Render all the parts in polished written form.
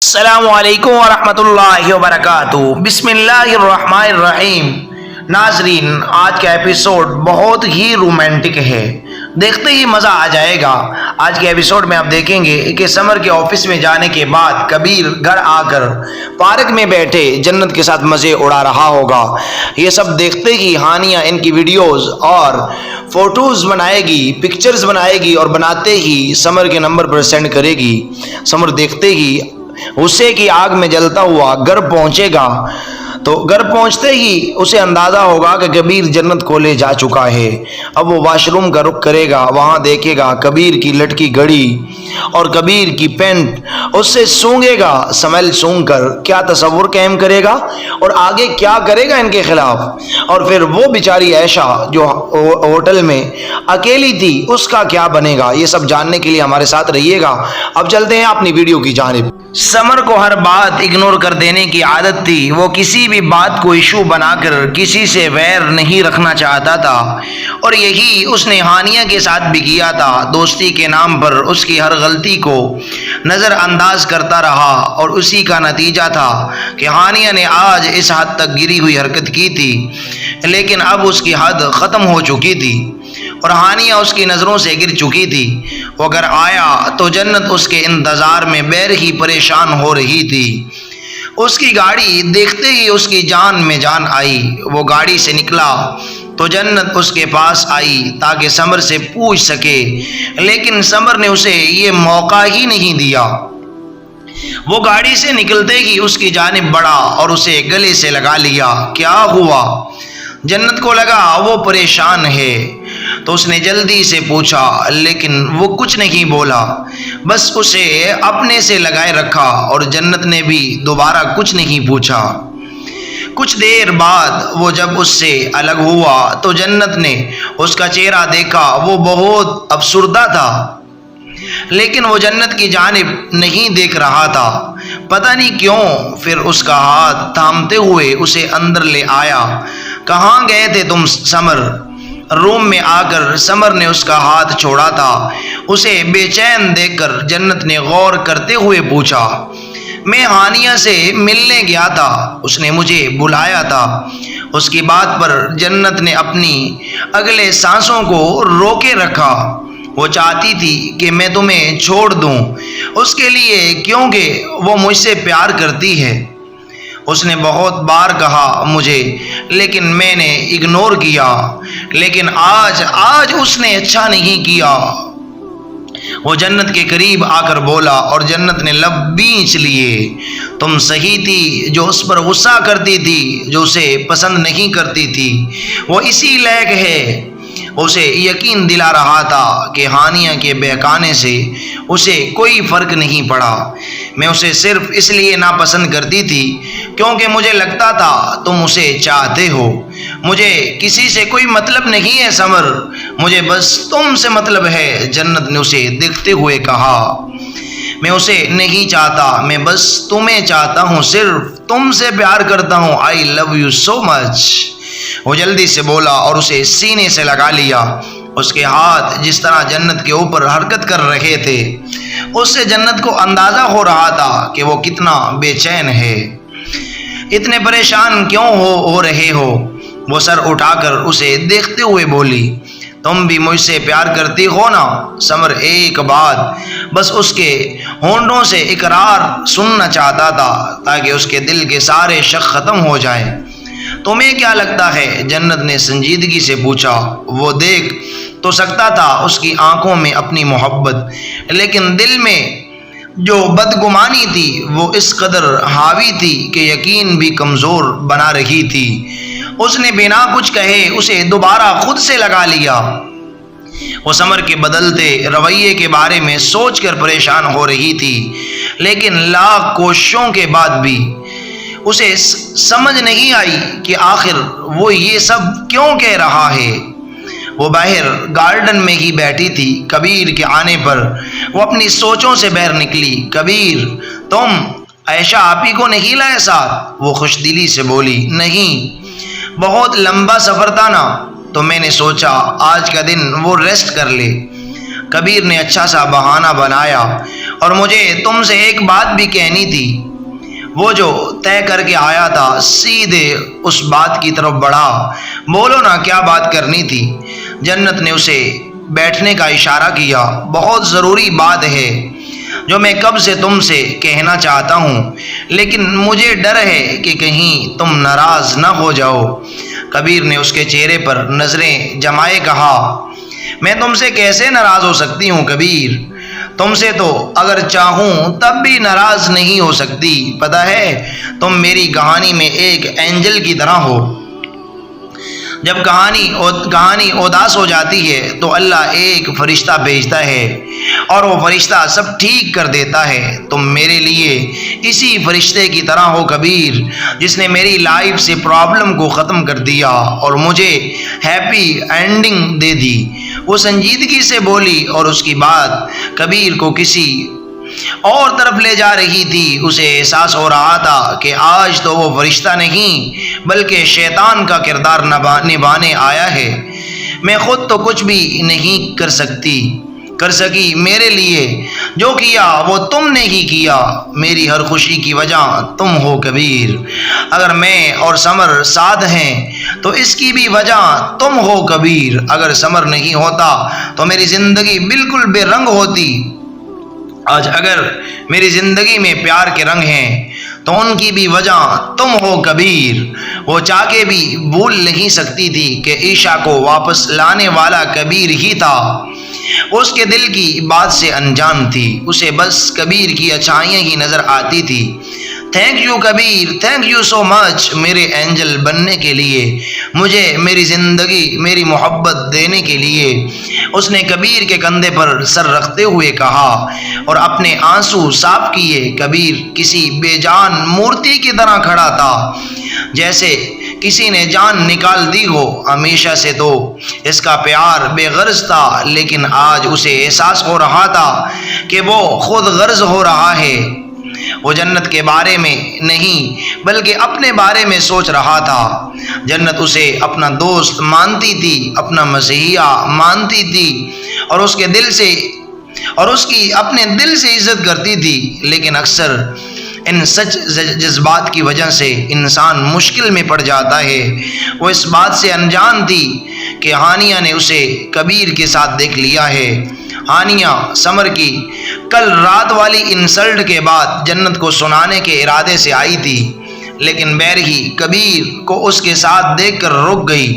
अस्सलामुअलैकुम वरहमतुल्लाहि वबरकातुहू। बिस्मिल्लाहिर्रहमानिर्रहीम। नाजरीन, आज का एपिसोड बहुत ही रोमांटिक है, देखते ही मज़ा आ जाएगा। आज के एपिसोड में आप देखेंगे कि समर के ऑफिस में जाने के बाद कबीर घर आकर पार्क में बैठे जन्नत के साथ मज़े उड़ा रहा होगा। ये सब देखते ही हानिया इनकी वीडियोस और फोटोज़ बनाएगी, पिक्चर्स बनाएगी और बनाते ही समर के नंबर पर सेंड करेगी। समर देखते ही गुस्से की आग में जलता हुआ घर पहुंचेगा। तो घर पहुंचते ही उसे अंदाज़ा होगा कि कबीर जन्नत को ले जा चुका है। अब वो वॉशरूम का रुख करेगा, वहाँ देखेगा कबीर की लटकी घड़ी और कबीर की पैंट। उससे सूंघेगा, स्मेल सूंघ कर क्या तस्वुर कायम करेगा और आगे क्या करेगा इनके खिलाफ। और फिर वो बेचारी ऐशा जो होटल में अकेली थी, उसका क्या बनेगा, ये सब जानने के लिए हमारे साथ रहिएगा। अब चलते हैं अपनी वीडियो की जानिब। समर को हर बात इग्नोर कर देने की आदत थी। वो किसी भी बात को इशू बनाकर किसी से वैर नहीं रखना चाहता था और यही उसने हानिया के साथ भी किया था। दोस्ती के नाम पर उसकी हर गलती को नज़रअंदाज करता रहा और उसी का नतीजा था कि हानिया ने आज इस हद तक गिरी हुई हरकत की थी, लेकिन अब उसकी हद ख़त्म हो चुकी थी और हानिया उसकी नज़रों से गिर चुकी थी। वो घर आया तो जन्नत उसके इंतज़ार में बैर ही परेशान हो रही थी। उसकी गाड़ी देखते ही उसकी जान में जान आई। वो गाड़ी से निकला तो जन्नत उसके पास आई ताकि समर से पूछ सके, लेकिन समर ने उसे ये मौका ही नहीं दिया। वो गाड़ी से निकलते ही उसकी जानिब बढ़ा और उसे गले से लगा लिया। क्या हुआ? जन्नत को लगा वो परेशान है तो उसने जल्दी से पूछा, लेकिन वो कुछ नहीं बोला, बस उसे अपने से लगाए रखा और जन्नत ने भी दोबारा कुछ नहीं पूछा। कुछ देर बाद वो जब उससे अलग हुआ तो जन्नत ने उसका चेहरा देखा। वो बहुत अफसुर्दा था, लेकिन वो जन्नत की जानिब नहीं देख रहा था, पता नहीं क्यों। फिर उसका हाथ थामते हुए उसे अंदर ले आया। कहाँ गए थे तुम समर? रूम में आकर समर ने उसका हाथ छोड़ा था। उसे बेचैन देखकर जन्नत ने गौर करते हुए पूछा, मैं हानिया से मिलने गया था, उसने मुझे बुलाया था। उसकी बात पर जन्नत ने अपनी अगले सांसों को रोके रखा। वो चाहती थी कि मैं तुम्हें छोड़ दूं उसके लिए, क्योंकि वो मुझसे प्यार करती है। उसने बहुत बार कहा मुझे, लेकिन मैंने इग्नोर किया। लेकिन आज उसने अच्छा नहीं किया। वो जन्नत के करीब आकर बोला और जन्नत ने लब बींच लिए। तुम सही थी जो उस पर गुस्सा करती थी, जो उसे पसंद नहीं करती थी। वो इसी लायक है। उसे यकीन दिला रहा था कि हानिया के बहकाने से उसे कोई फ़र्क नहीं पड़ा। मैं उसे सिर्फ इसलिए नापसंद करती थी क्योंकि मुझे लगता था तुम उसे चाहते हो। मुझे किसी से कोई मतलब नहीं है समर, मुझे बस तुमसे मतलब है। जन्नत ने उसे देखते हुए कहा, मैं उसे नहीं चाहता, मैं बस तुम्हें चाहता हूँ, सिर्फ तुमसे प्यार करता हूँ। I love you so much. वो जल्दी से बोला और उसे सीने से लगा लिया। उसके हाथ जिस तरह जन्नत के ऊपर हरकत कर रहे थे, उससे जन्नत को अंदाज़ा हो रहा था कि वो कितना बेचैन है। इतने परेशान क्यों हो रहे हो? वो सर उठाकर उसे देखते हुए बोली, तुम भी मुझसे प्यार करती हो ना? समर एक बात बस उसके होंठों से इकरार सुनना चाहता था ताकि उसके दिल के सारे शक ख़त्म हो जाएं। तुम्हें क्या लगता है? जन्नत ने संजीदगी से पूछा। वो देख तो सकता था उसकी आंखों में अपनी मोहब्बत, लेकिन दिल में जो बदगुमानी थी वो इस कदर हावी थी कि यकीन भी कमज़ोर बना रही थी। उसने बिना कुछ कहे उसे दोबारा खुद से लगा लिया। वो समर के बदलते रवैये के बारे में सोचकर परेशान हो रही थी, लेकिन लाख कोशिशों के बाद भी उसे समझ नहीं आई कि आखिर वो ये सब क्यों कह रहा है। वो बाहर गार्डन में ही बैठी थी। कबीर के आने पर वो अपनी सोचों से बाहर निकली। कबीर, तुम ऐशा आपी को नहीं लाए साथ? वो खुशदिली से बोली, नहीं, बहुत लंबा सफ़र था ना, तो मैंने सोचा आज का दिन वो रेस्ट कर ले। कबीर ने अच्छा सा बहाना बनाया और मुझे तुमसे एक बात भी कहनी थी। वो जो तय करके आया था सीधे उस बात की तरफ बढ़ा। बोलो ना, क्या बात करनी थी? जन्नत ने उसे बैठने का इशारा किया। बहुत ज़रूरी बात है जो मैं कब से तुमसे कहना चाहता हूँ, लेकिन मुझे डर है कि कहीं तुम नाराज़ ना हो जाओ। कबीर ने उसके चेहरे पर नज़रें जमाए कहा, मैं तुमसे कैसे नाराज़ हो सकती हूँ कबीर? तुमसे तो अगर चाहूँ तब भी नाराज़ नहीं हो सकती। पता है, तुम मेरी कहानी में एक एंजल की तरह हो। जब कहानी उदास हो जाती है तो अल्लाह एक फरिश्ता भेजता है और वो फरिश्ता सब ठीक कर देता है। तुम मेरे लिए इसी फरिश्ते की तरह हो कबीर, जिसने मेरी लाइफ से प्रॉब्लम को ख़त्म कर दिया और मुझे हैप्पी एंडिंग दे दी। वो संजीदगी से बोली और उसकी बात कबीर को किसी और तरफ ले जा रही थी। उसे एहसास हो रहा था कि आज तो वो फरिश्ता नहीं बल्कि शैतान का किरदार निभाने आया है। मैं खुद तो कुछ भी नहीं कर सकी। मेरे लिए जो किया वो तुमने ही किया। मेरी हर खुशी की वजह तुम हो कबीर। अगर मैं और समर साथ हैं तो इसकी भी वजह तुम हो कबीर। अगर समर नहीं होता तो मेरी ज़िंदगी बिल्कुल बेरंग होती। आज अगर मेरी ज़िंदगी में प्यार के रंग हैं तो उनकी भी वजह तुम हो कबीर। वो चाह के भी भूल नहीं सकती थी कि ईशा को वापस लाने वाला कबीर ही था। उसके दिल की बात से अनजान थी। उसे बस कबीर की अच्छाइयाँ ही नज़र आती थी। Thank you Kabir, thank you so much मेरे एंजल बनने के लिए, मुझे मेरी ज़िंदगी मेरी मोहब्बत देने के लिए। उसने कबीर के कंधे पर सर रखते हुए कहा और अपने आंसू साफ किए। कबीर किसी बेजान मूर्ति की तरह खड़ा था, जैसे किसी ने जान निकाल दी हो। हमेशा से तो इसका प्यार बेगर्ज था, लेकिन आज उसे एहसास हो रहा था कि वो खुद गर्ज हो रहा है। वो जन्नत के बारे में नहीं बल्कि अपने बारे में सोच रहा था। जन्नत उसे अपना दोस्त मानती थी, अपना मसीहा मानती थी और उसकी अपने दिल से इज्जत करती थी। लेकिन अक्सर इन सच जज्बात की वजह से इंसान मुश्किल में पड़ जाता है। वो इस बात से अनजान थी कि हानिया ने उसे कबीर के साथ देख लिया है। हानिया समर की कल रात वाली इंसल्ट के बाद जन्नत को सुनाने के इरादे से आई थी, लेकिन बैरही कबीर को उसके साथ देखकर रुक गई।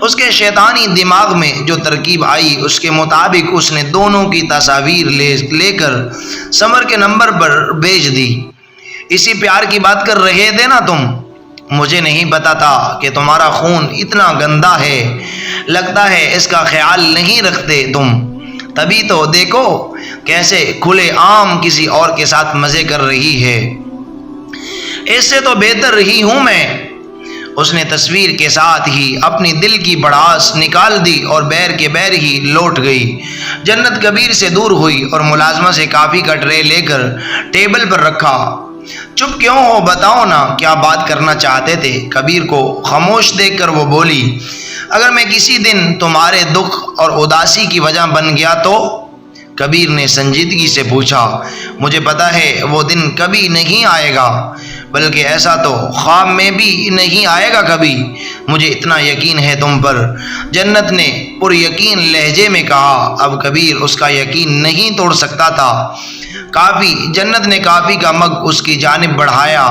उसके शैतानी दिमाग में जो तरकीब आई उसके मुताबिक उसने दोनों की तस्वीर लेकर समर के नंबर पर भेज दी। इसी प्यार की बात कर रहे थे ना तुम? मुझे नहीं पता था कि तुम्हारा खून इतना गंदा है। लगता है इसका ख्याल नहीं रखते तुम। तभी तो देखो कैसे खुले आम किसी और के साथ मज़े कर रही है। इससे तो बेहतर ही हूँ मैं। उसने तस्वीर के साथ ही अपनी दिल की भड़ास निकाल दी और बैर के बैर ही लौट गई। जन्नत कबीर से दूर हुई और मुलाजमा से काफ़ी का ट्रे लेकर टेबल पर रखा। चुप क्यों हो, बताओ ना क्या बात करना चाहते थे? कबीर को खामोश देखकर वो बोली, अगर मैं किसी दिन तुम्हारे दुख और उदासी की वजह बन गया तो? कबीर ने संजीदगी से पूछा। मुझे पता है वो दिन कभी नहीं आएगा, बल्कि ऐसा तो ख्वाब में भी नहीं आएगा कभी। मुझे इतना यकीन है तुम पर। जन्नत ने पुरयकीन लहजे में कहा। अब कबीर उसका यकीन नहीं तोड़ सकता था। जन्नत ने काफ़ी का मग उसकी जानिब बढ़ाया।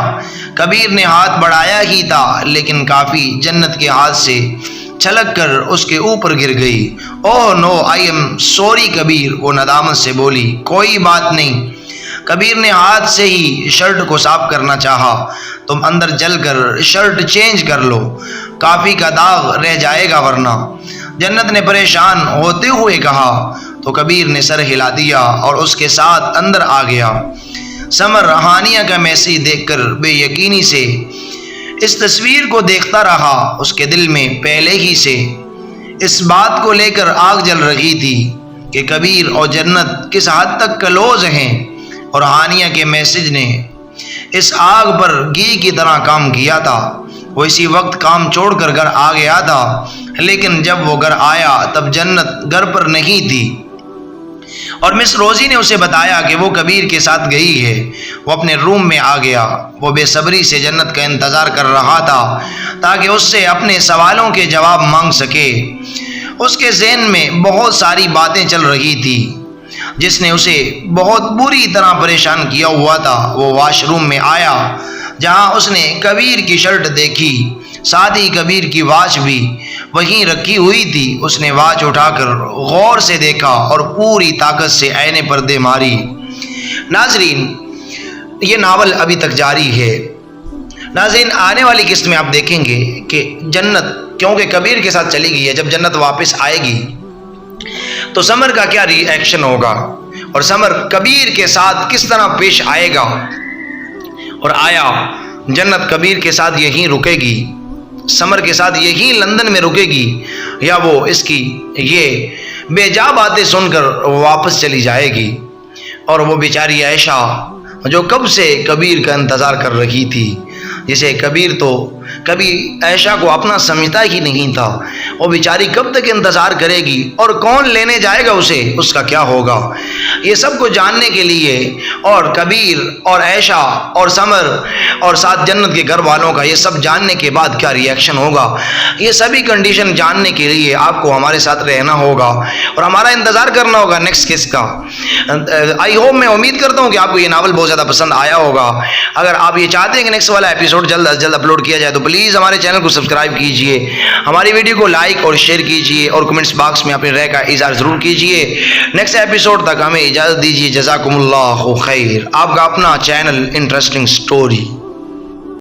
कबीर ने हाथ बढ़ाया ही था, लेकिन काफ़ी जन्नत के हाथ से छलक कर उसके ऊपर गिर गई। Oh no, I am sorry Kabir, वो नदामत से बोली। कोई बात नहीं। कबीर ने हाथ से ही शर्ट को साफ करना चाहा। तुम अंदर जलकर शर्ट चेंज कर लो, काफ़ी का दाग रह जाएगा वरना। जन्नत ने परेशान होते हुए कहा तो कबीर ने सर हिला दिया और उसके साथ अंदर आ गया। समर हानिया का मैसेज देखकर बेयकीनी से इस तस्वीर को देखता रहा। उसके दिल में पहले ही से इस बात को लेकर आग जल रही थी कि कबीर और जन्नत किस हद तक क्लोज हैं, और हानिया के मैसेज ने इस आग पर घी की तरह काम किया था। वो इसी वक्त काम छोड़कर घर आ गया था, लेकिन जब वो घर आया तब जन्नत घर पर नहीं थी। और मिस रोजी ने उसे बताया कि वो कबीर के साथ गई है। वो अपने रूम में आ गया। वो बेसब्री से जन्नत का इंतज़ार कर रहा था ताकि उससे अपने सवालों के जवाब मांग सके। उसके ज़हन में बहुत सारी बातें चल रही थी जिसने उसे बहुत बुरी तरह परेशान किया हुआ था। वो वॉशरूम में आया जहां उसने कबीर की शर्ट देखी, साथ ही कबीर की वॉच भी वहीं रखी हुई थी। उसने वॉच उठाकर गौर से देखा और पूरी ताकत से ऐने पर्दे मारी। नाजरीन, ये नावल अभी तक जारी है। नाज़रीन, आने वाली किस्त में आप देखेंगे कि जन्नत क्योंकि कबीर के साथ चली गई है, जब जन्नत वापस आएगी तो समर का क्या रिएक्शन होगा और समर कबीर के साथ किस तरह पेश आएगा, और आया जन्नत कबीर के साथ यहीं रुकेगी, समर के साथ यहीं लंदन में रुकेगी, या वो इसकी ये बेजा बातें सुनकर वापस चली जाएगी। और वो बेचारी आयशा जो कब से कबीर का इंतज़ार कर रही थी, जिसे कबीर तो कभी आयशा को अपना समझता ही नहीं था, वो बेचारी कब तक इंतज़ार करेगी और कौन लेने जाएगा उसे, उसका क्या होगा। ये सब कुछ जानने के लिए और कबीर और आयशा और समर और साथ जन्नत के घर वालों का ये सब जानने के बाद क्या रिएक्शन होगा, ये सभी कंडीशन जानने के लिए आपको हमारे साथ रहना होगा और हमारा इंतज़ार करना होगा नेक्स्ट केस का। आई होप, मैं उम्मीद करता हूँ कि आपको ये नावल बहुत ज़्यादा पसंद आया होगा। अगर आप ये चाहते हैं कि नेक्स्ट वाला एपिसोड जल्द अज जल्द अपलोड किया जाए तो प्लीज़ हमारे चैनल को सब्सक्राइब कीजिए, हमारी वीडियो को लाइक और शेयर कीजिए और कमेंट्स बॉक्स में अपनी राय का इज़हार ज़रूर कीजिए। नेक्स्ट एपिसोड तक हमें इजाज़त दीजिए। जज़ाकुमुल्लाहु खैर। आपका अपना चैनल इंटरेस्टिंग स्टोरी।